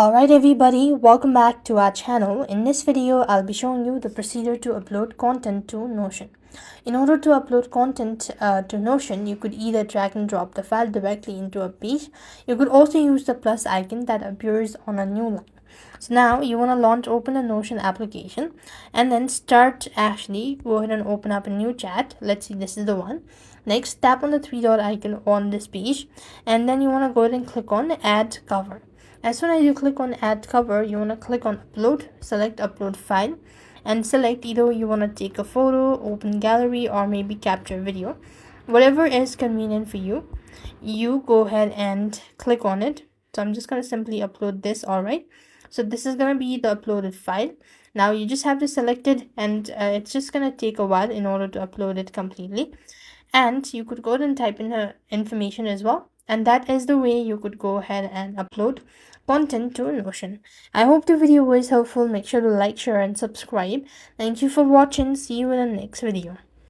Alright everybody, welcome back to our channel. In this video, I'll be showing you the procedure to upload content to Notion. In order to upload content to Notion, you could either drag and drop the file directly into a page. You could also use the plus icon that appears on a new line. So now you want to open a Notion application and then go ahead and open up a new chat. Let's see, this is the one. Next, tap on the three dot icon on this page and then you want to go ahead and click on add cover. As soon as you click on add cover, you want to click on upload, select upload file and select either you want to take a photo, open gallery, or maybe capture video. Whatever is convenient for you, you go ahead and click on it. So I'm just going to simply upload this. Alright, so this is going to be the uploaded file. Now you just have to select it and it's just going to take a while in order to upload it completely. And you could go ahead and type in the information as well. And that is the way you could go ahead and upload content to Notion. I hope the video was helpful. Make sure to like, share and subscribe. Thank you for watching. See you in the next video.